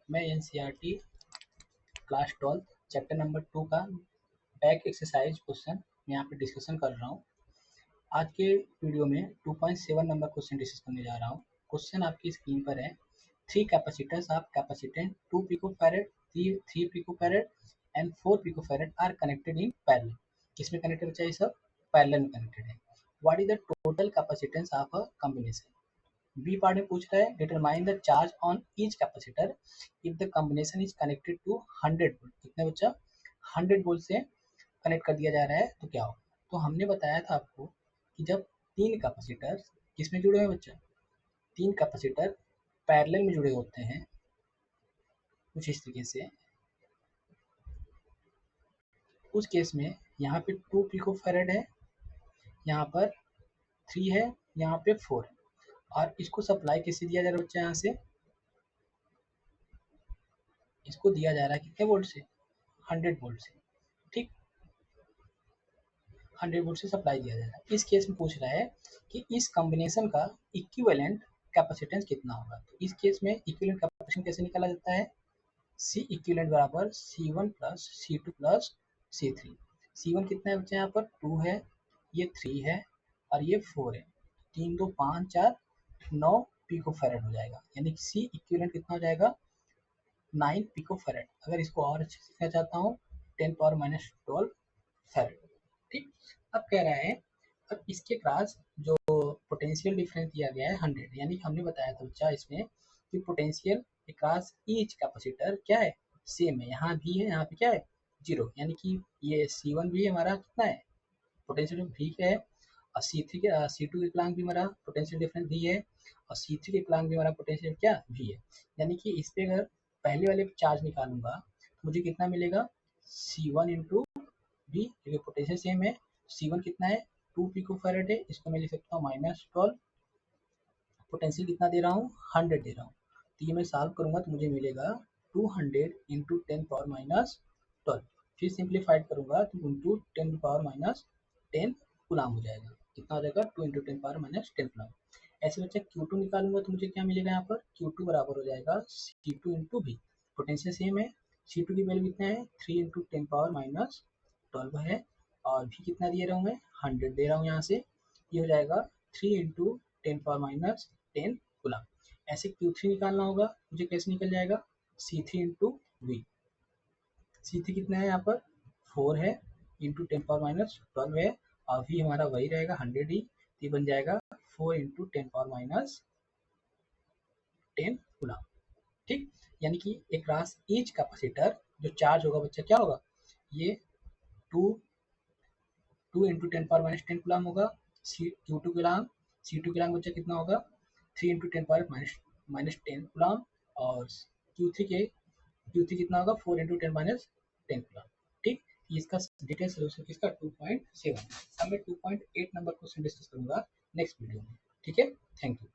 मैं NCERT class 12 chapter number 2 का back exercise question यहाँ पे डिस्कशन कर रहा हूँ। आज के वीडियो में 2.7 नंबर क्वेश्चन डिस्कस करने जा रहा हूँ। क्वेश्चन आपकी स्क्रीन पर है। 3 capacitors of capacitance 2 picofarad, 3 picofarad and 4 picofarad are connected in parallel. किसमें कनेक्टेड बच्चा? ये सब पैरेलल में कनेक्टेड है। What is the total capacitance of a combination? B part में पूछ रहा है determine the charge on each capacitor if the combination is connected to 100 volt. कितने बच्चा? 100 वोल्ट से कनेक्ट कर दिया जा रहा है तो क्या होगा? तो हमने बताया था आपको कि जब 3 कैपेसिटर किसमें जुड़े हुए बच्चा? 3 कैपेसिटर पैरेलल में जुड़े होते हैं कुछ इस तरीके से। उस केस में यहाँ पे 2 पिकोफैरेड है, यहाँ पर 3 है, यहाँ पे 4 है, और इसको सप्लाई कैसे दिया जा रहा है बच्चा? यहाँ से इसको दिया जा रहा है कितने वोल्ट से? 100 वोल्ट से। ठीक, 100 वोल्ट से सप्लाई दिया जा रहा है। इस केस में पूछ रहा है कि इस कॉम्बिनेशन का इक्विवेलेंट कैपेसिटेंस कितना होगा। तो इस केस में इक्विवेलेंट कैपेसिटेंस कैसे निकाला जाता है? सी इक्विवेलेंट बराबर C1 plus C2 plus C3। C1 कितना है बच्चा? यहाँ पर 2 है, ये 3 है और ये 4 है। 3 2 5 4 9 पिकोफैरेड हो जाएगा, यानी कि सी इक्विवेलेंट कितना हो जाएगा? 9 पिकोफैरेड। अगर इसको और अच्छे से लिखना चाहता हूँ 10 पावर माइनस 12 फैरेड। ठीक, अब कह रहा है अब इसके पास जो पोटेंशियल डिफरेंस दिया गया है 100, यानी हमने बताया था बच्चा इसमें कि पोटेंशियल अक्रॉस ईच कैपेसिटर क्या है? सेम है। यहाँ भी है, यहाँ पे क्या है? 0, यानी कि ये C1 भी हमारा कितना है? पोटेंशियल भी है, और C3 के C2 के प्लांग भी हमारा पोटेंशियल डिफरेंस भी है, और C3 के प्लांग भी हमारा पोटेंशियल क्या भी है। यानी कि इस पे अगर पहले वाले चार्ज निकालूंगा तो मुझे कितना मिलेगा? C1 इंटू भी, क्योंकि पोटेंशियल सेम है। C1 कितना है? 2 पिकोफैरेड है, इसको मैं लिख सकता हूँ -12। पोटेंशियल कितना दे रहा हूँ? 100 दे रहा हूँ। तो ये मैं सॉल्व करूंगा तो मुझे मिलेगा 200 इंटू 10 पावर माइनस 12। फिर सिंप्लीफाइड करूंगा तो इंटू 10 पावर माइनस 10 गुलाम हो जाएगा। कितना हो जाएगा? 2 इंटू 10 पावर माइनस 10 गुलाम। ऐसे बच्चा Q2 निकालूंगा तो मुझे क्या मिलेगा? यहाँ पर Q2 बराबर हो जाएगा C2 इंटू भी। पोटेंशियल सेम है। C2 की वैल्यू कितना है? 3 इंटू 10 पावर माइनस 12 है, और भी कितना दे रहा हूँ मैं? 100 दे रहा हूँ यहाँ से। ये हो जाएगा 3 इंटू 10 पावर माइनस 10 गुलाम। ऐसे Q3 निकालना होगा, मुझे कैसे निकल जाएगा? C3 into we. C3 कितना है यहाँ पर? 4 है, इंटू 10 पावर माइनस 12 है, और भी हमारा वही रहेगा 100 ही। ये बन जाएगा 4 इंटू 10 पावर माइनस 10 गुलाम। ठीक, यानी कि अक्रॉस ईच कैपेसिटर जो चार्ज होगा बच्चा क्या होगा? ये 2 इंटू 10 पावर माइनस 10 गुलाम होगा। Q2 गुलाम, C2 गुलाम बच्चा कितना होगा? 3 इंटू 10 पावर माइनस 10 गुलाम, और Q3 कितना होगा? 4 इंटू 10 माइनस 10 गुलाम। ठीक, इसका डिटेल सोल्यूशन किसका? 2.7। अब मैं 2.8 नंबर क्वेश्चन डिस्कस करूंगा नेक्स्ट वीडियो में। ठीक है, थैंक यू।